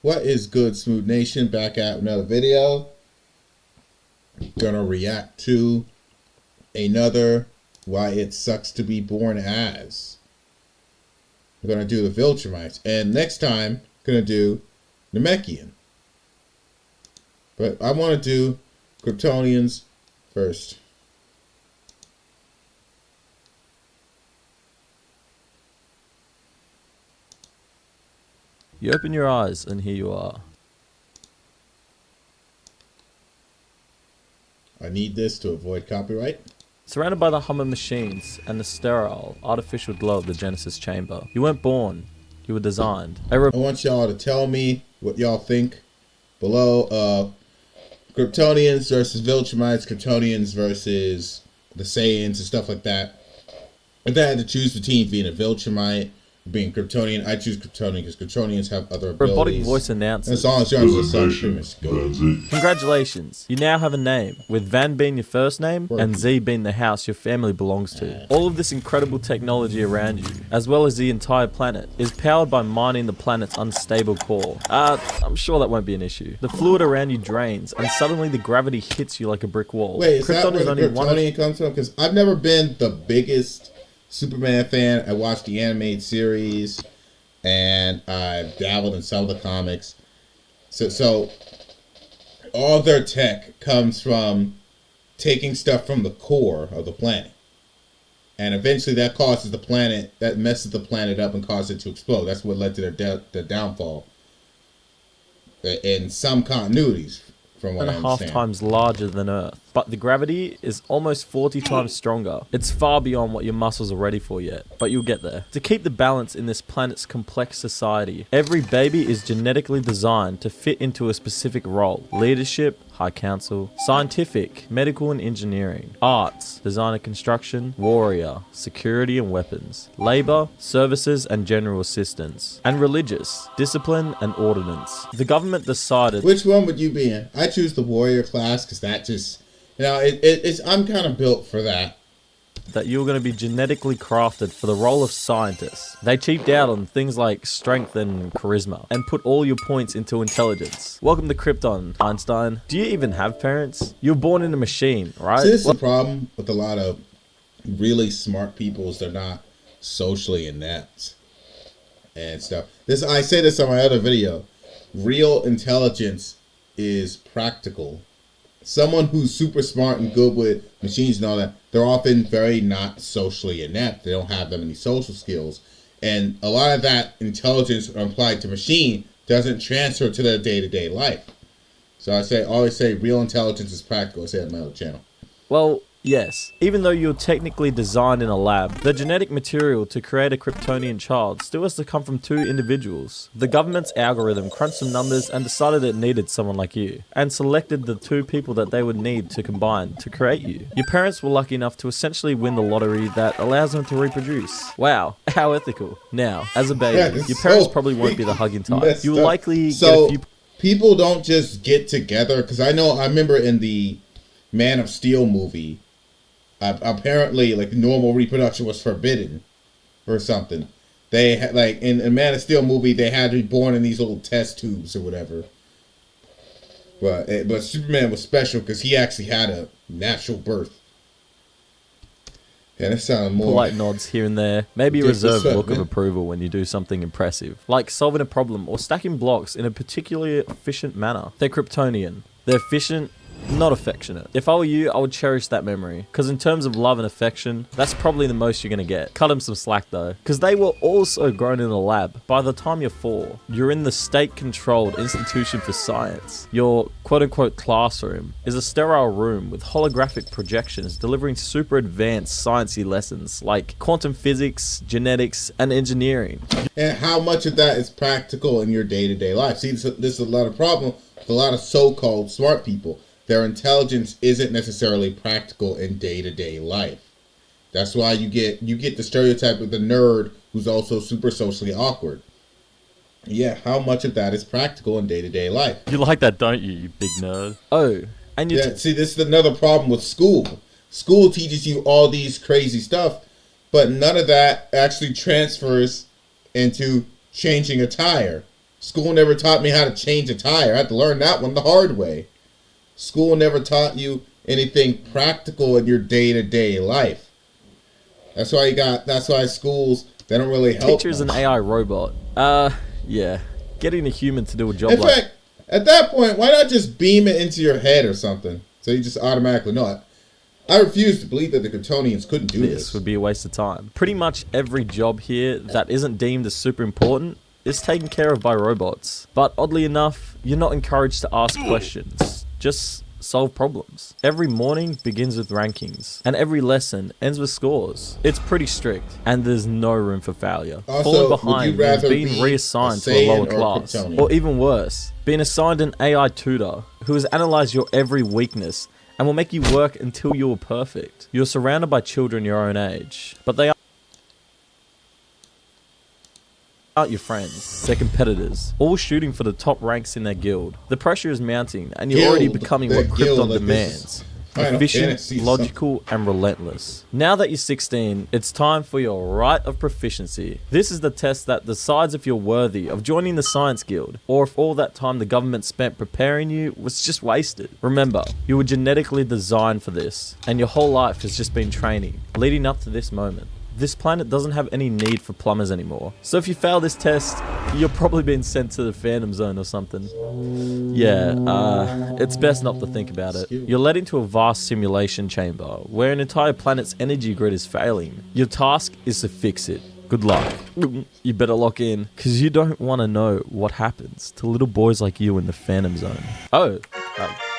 What is good, Smooth Nation? Back at another video. Gonna react to another Why It Sucks to Be Born As. We're gonna do the Viltrumites, and next time gonna do Namekian. But I want to do Kryptonians first. You open your eyes and here you are. I need this to avoid copyright. Surrounded by the hum of machines and the sterile, artificial glow of the Genesis chamber. You weren't born, you were designed. I want y'all to tell me what y'all think below. Kryptonians versus Viltrumites, Kryptonians versus the Saiyans and stuff like that. If I had to choose between being a Viltrumite, being Kryptonian, I choose Kryptonian because Kryptonians have other abilities. Robotic voice announcer. As long as you're on the sun, pretty much good. Congratulations, you now have a name, with Van being your first name and Z being the house your family belongs to. All of this incredible technology around you, as well as the entire planet, is powered by mining the planet's unstable core. I'm sure that won't be an issue. The fluid around you drains, and suddenly the gravity hits you like a brick wall. Wait, is that where the Kryptonian comes from? Because I've never been the biggest Superman fan. I watched the animated series and I've dabbled in some of the comics. So all their tech comes from taking stuff from the core of the planet. And eventually that causes the planet, that messes the planet up and causes it to explode. That's what led to their downfall in some continuities, from what I understand. 1.5 times larger than Earth, but the gravity is almost 40 times stronger. It's far beyond what your muscles are ready for yet, but you'll get there. To keep the balance in this planet's complex society, every baby is genetically designed to fit into a specific role: leadership, high council, scientific, medical and engineering, arts, design and construction, warrior, security and weapons, labor, services and general assistance, and religious, discipline and ordinance. The government decided... Which one would you be in? I choose the warrior class because that just, you know, I'm kind of built for that. That you were going to be genetically crafted for the role of scientist. They cheaped out on things like strength and charisma and put all your points into intelligence. Welcome to Krypton, Einstein. Do you even have parents? You were born in a machine, right? See, this is the problem with a lot of really smart people, is they're not socially inept and stuff. I say this on my other video. Real intelligence is practical. Someone who's super smart and good with machines and all that, they're often very not socially inept. They don't have that many social skills. And a lot of that intelligence applied to machine doesn't transfer to their day-to-day life. So I always say real intelligence is practical. I say that on my other channel. Well, yes. Even though you're technically designed in a lab, the genetic material to create a Kryptonian child still has to come from 2 individuals. The government's algorithm crunched some numbers and decided it needed someone like you, and selected the 2 people that they would need to combine to create you. Your parents were lucky enough to essentially win the lottery that allows them to reproduce. Wow, how ethical. Now, as a baby, your parents probably won't be the hugging type. You'll likely get a few... People don't just get together, because I remember in the Man of Steel movie, apparently, like, normal reproduction was forbidden or something. They had, like, in a Man of Steel movie, they had to be born in these little test tubes or whatever. But Superman was special because he actually had a natural birth. And it sounded more... Polite nods here and there. Maybe a reserved look of approval when you do something impressive, like solving a problem or stacking blocks in a particularly efficient manner. They're Kryptonian. They're efficient, not affectionate. If I were you, I would cherish that memory, because in terms of love and affection, that's probably the most you're gonna get. Cut them some slack though, because they were also grown in a lab. By the time you're 4, you're in the state-controlled institution for science. Your quote-unquote classroom is a sterile room with holographic projections delivering super advanced sciencey lessons like quantum physics, genetics, and engineering. And how much of that is practical in your day-to-day life? See, this is a lot of problem with a lot of so-called smart people. Their intelligence isn't necessarily practical in day-to-day life. That's why you get the stereotype of the nerd who's also super socially awkward. Yeah, how much of that is practical in day-to-day life? You like that, don't you, you big nerd? Oh, and you... Yeah, see, this is another problem with school. School teaches you all these crazy stuff, but none of that actually transfers into changing a tire. School never taught me how to change a tire. I had to learn that one the hard way. School never taught you anything practical in your day-to-day life. That's why schools, they don't really help. Teacher's an AI robot. Yeah. Getting a human to do a job in fact, at that point, why not just beam it into your head or something? So you just automatically know it. I refuse to believe that the Kryptonians couldn't do this. This would be a waste of time. Pretty much every job here that isn't deemed as super important is taken care of by robots. But oddly enough, you're not encouraged to ask questions. Just solve problems. Every morning begins with rankings, and every lesson ends with scores. It's pretty strict, and there's no room for failure. Also, falling behind means being reassigned to a lower class, or even worse, being assigned an AI tutor who has analysed your every weakness and will make you work until you're perfect. You're surrounded by children your own age, but they aren't your friends, they're competitors, all shooting for the top ranks in their guild. The pressure is mounting, and you're already becoming what Krypton demands. Efficient, logical, and relentless. Now that you're 16, it's time for your rite of proficiency. This is the test that decides if you're worthy of joining the Science Guild, or if all that time the government spent preparing you was just wasted. Remember, you were genetically designed for this, and your whole life has just been training, leading up to this moment. This planet doesn't have any need for plumbers anymore. So if you fail this test, you're probably being sent to the Phantom Zone or something. Yeah, it's best not to think about it. You're led into a vast simulation chamber where an entire planet's energy grid is failing. Your task is to fix it. Good luck. You better lock in, because you don't want to know what happens to little boys like you in the Phantom Zone. Oh,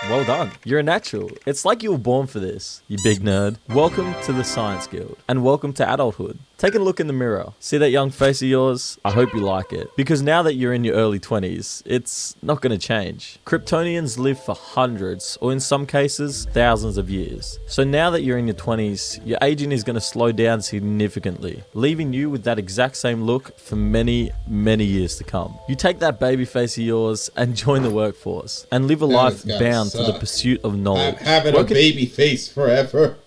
well done. You're a natural. It's like you were born for this, you big nerd. Welcome to the Science Guild, and welcome to adulthood. Take a look in the mirror. See that young face of yours? I hope you like it. Because now that you're in your early 20s, it's not going to change. Kryptonians live for hundreds, or in some cases, thousands of years. So now that you're in your 20s, your aging is going to slow down significantly, leaving you with that exact same look for many, many years to come. You take that baby face of yours and join the workforce, and live a life bound to the pursuit of knowledge. Having a baby face forever.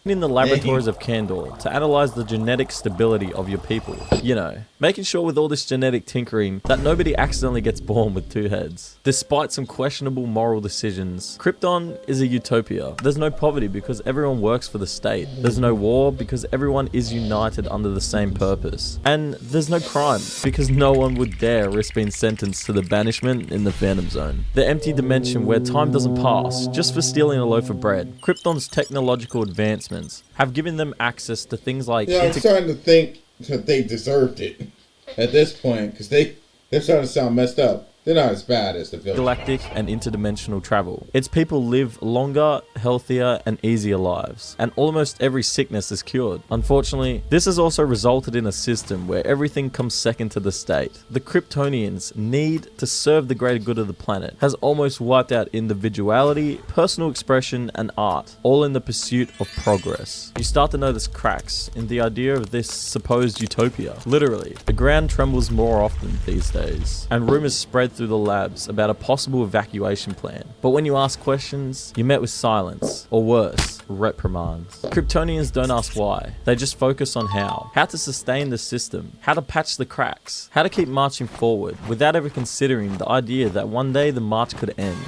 In the laboratories of Kandor to analyze the genetic stability of your people. You know, making sure with all this genetic tinkering that nobody accidentally gets born with two heads. Despite some questionable moral decisions, Krypton is a utopia. There's no poverty because everyone works for the state. There's no war because everyone is united under the same purpose. And there's no crime because no one would dare risk being sentenced to the banishment in the Phantom Zone. The empty dimension where time doesn't pass just for stealing a loaf of bread. Krypton's technological advancements have given them access to things like... Yeah, I'm starting to think that they deserved it at this point, because they're starting to sound messed up. They're not as bad as the villain. Galactic and interdimensional travel. Its people live longer, healthier, and easier lives, and almost every sickness is cured. Unfortunately, this has also resulted in a system where everything comes second to the state. The Kryptonians' need to serve the greater good of the planet has almost wiped out individuality, personal expression, and art, all in the pursuit of progress. You start to notice cracks in the idea of this supposed utopia. Literally, the ground trembles more often these days, and rumors spread through the labs about a possible evacuation plan. But when you ask questions, you're met with silence, or worse, reprimands. Kryptonians don't ask why, they just focus on how. How to sustain the system, how to patch the cracks, how to keep marching forward, without ever considering the idea that one day the march could end.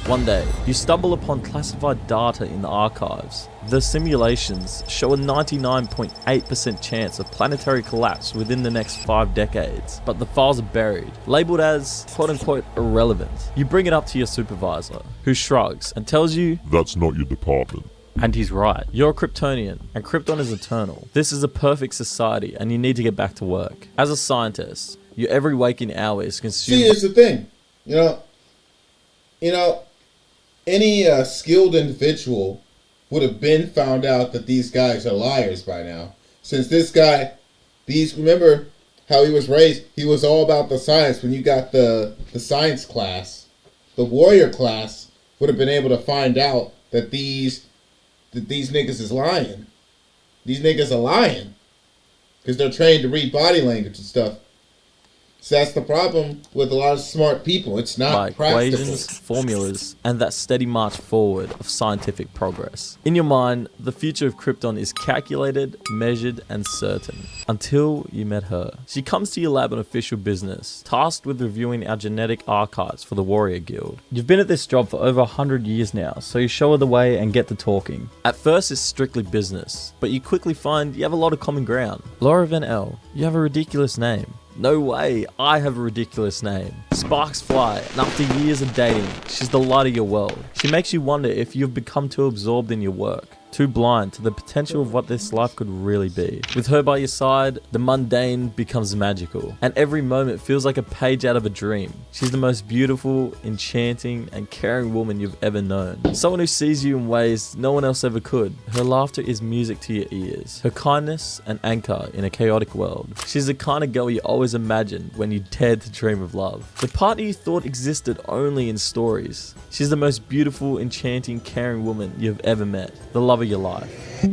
One day, you stumble upon classified data in the archives. The simulations show a 99.8% chance of planetary collapse within the next 5 decades, but the files are buried, labeled as quote-unquote irrelevant. You bring it up to your supervisor, who shrugs and tells you, "That's not your department." And he's right. You're a Kryptonian, and Krypton is eternal. This is a perfect society, and you need to get back to work. As a scientist, your every waking hour is consumed... See, here's the thing. You know, any skilled individual would have been found out that these guys are liars by now. Since this guy, remember how he was raised? He was all about the science. When you got the science class, the warrior class would have been able to find out that these niggas is lying. These niggas are lying because they're trained to read body language and stuff. So that's the problem with a lot of smart people. It's not by practical. equations, formulas, and that steady march forward of scientific progress. In your mind, the future of Krypton is calculated, measured, and certain. Until you met her. She comes to your lab on official business, tasked with reviewing our genetic archives for the Warrior Guild. You've been at this job for over 100 years now, so you show her the way and get to talking. At first, it's strictly business, but you quickly find you have a lot of common ground. Laura Van L, you have a ridiculous name. No way, I have a ridiculous name. Sparks fly, and after years of dating, she's the light of your world. She makes you wonder if you've become too absorbed in your work, too blind to the potential of what this life could really be. With her by your side, the mundane becomes magical, and every moment feels like a page out of a dream. She's the most beautiful, enchanting, and caring woman you've ever known. Someone who sees you in ways no one else ever could. Her laughter is music to your ears. Her kindness, an anchor in a chaotic world. She's the kind of girl you always imagined when you dared to dream of love. The partner you thought existed only in stories. She's the most beautiful, enchanting, caring woman you've ever met. The love of your life.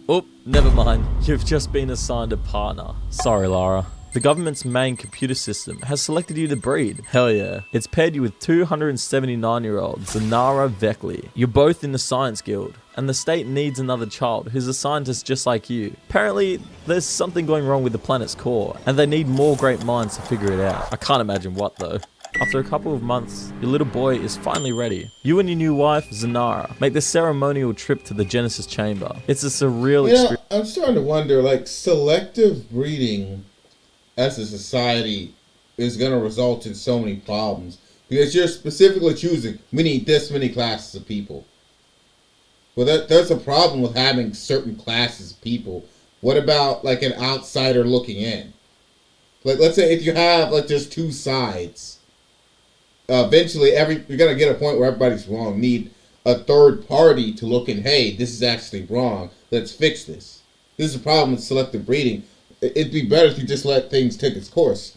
Oh, never mind. You've just been assigned a partner. Sorry, Lara. The government's main computer system has selected you to breed. Hell yeah. It's paired you with 279-year-old Zanara Veckley. You're both in the Science Guild, and the state needs another child who's a scientist just like you. Apparently, there's something going wrong with the planet's core, and they need more great minds to figure it out. I can't imagine what though. After a couple of months, your little boy is finally ready. You and your new wife, Zanara, make the ceremonial trip to the Genesis chamber. It's a surreal experience. I'm starting to wonder, like, selective breeding as a society is going to result in so many problems. Because you're specifically choosing, we need this many classes of people. Well, there's a problem with having certain classes of people. What about, like, an outsider looking in? Like, let's say if you have, like, just two sides. Eventually, you're going to get a point where everybody's wrong. Need a third party to look in, hey, this is actually wrong. Let's fix this. This is a problem with selective breeding. It'd be better if you just let things take its course.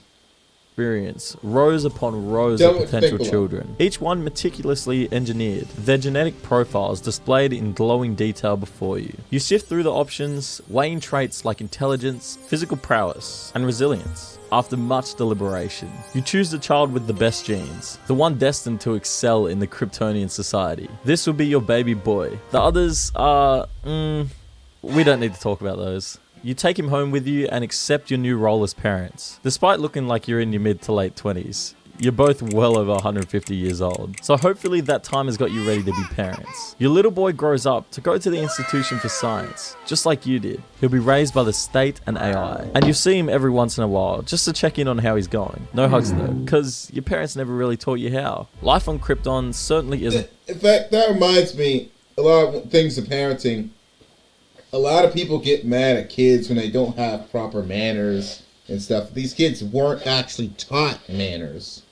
Experience rows upon rows of potential children, each one meticulously engineered, their genetic profiles displayed in glowing detail before you. You sift through the options, weighing traits like intelligence, physical prowess, and resilience. After much deliberation, you choose the child with the best genes, the one destined to excel in the Kryptonian society. This will be your baby boy. The others are, we don't need to talk about those. You take him home with you and accept your new role as parents. Despite looking like you're in your mid to late 20s, you're both well over 150 years old. So hopefully that time has got you ready to be parents. Your little boy grows up to go to the Institution for Science, just like you did. He'll be raised by the state and AI. And you see him every once in a while, just to check in on how he's going. No hugs though, because your parents never really taught you how. Life on Krypton certainly isn't... In fact, that reminds me, a lot of things of parenting. A lot of people get mad at kids when they don't have proper manners and stuff. These kids weren't actually taught manners.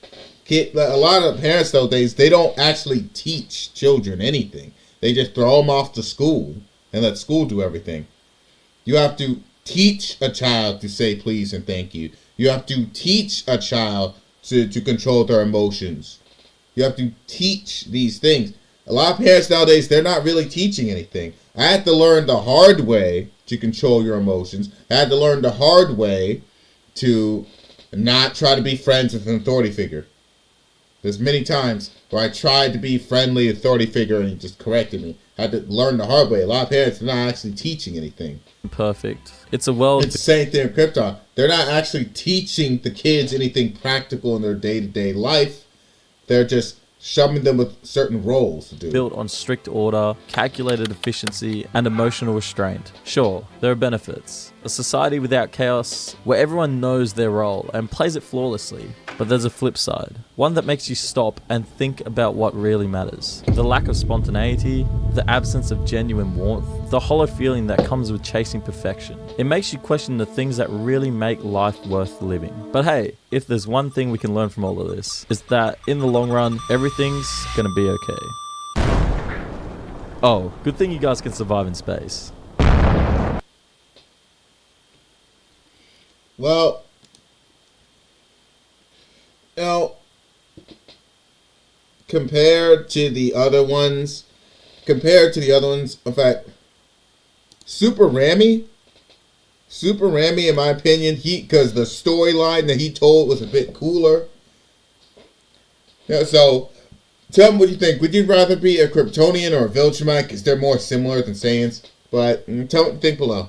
A lot of parents nowadays, they don't actually teach children anything. They just throw them off to school and let school do everything. You have to teach a child to say please and thank you. You have to teach a child to control their emotions. You have to teach these things. A lot of parents nowadays, they're not really teaching anything. I had to learn the hard way to control your emotions. I had to learn the hard way to not try to be friends with an authority figure. There's many times where I tried to be friendly authority figure and he just corrected me. I had to learn the hard way. A lot of parents are not actually teaching anything. Perfect. It's a world... It's the same thing in Krypton. They're not actually teaching the kids anything practical in their day-to-day life. They're just shoving them with certain roles to do. Built on strict order, calculated efficiency, and emotional restraint. Sure, there are benefits. A society without chaos, where everyone knows their role and plays it flawlessly. But there's a flip side. One that makes you stop and think about what really matters. The lack of spontaneity, the absence of genuine warmth, the hollow feeling that comes with chasing perfection. It makes you question the things that really make life worth living. But hey, if there's one thing we can learn from all of this, is that in the long run, everything's gonna be okay. Oh, good thing you guys can survive in space. Well, you know, compared to the other ones, in fact, Super Ramy Super Ramy, in my opinion, because the storyline that he told was a bit cooler. Yeah, so, tell me what you think. Would you rather be a Kryptonian or a Viltrumite? Because they're more similar than Saiyans. But tell me what you think below.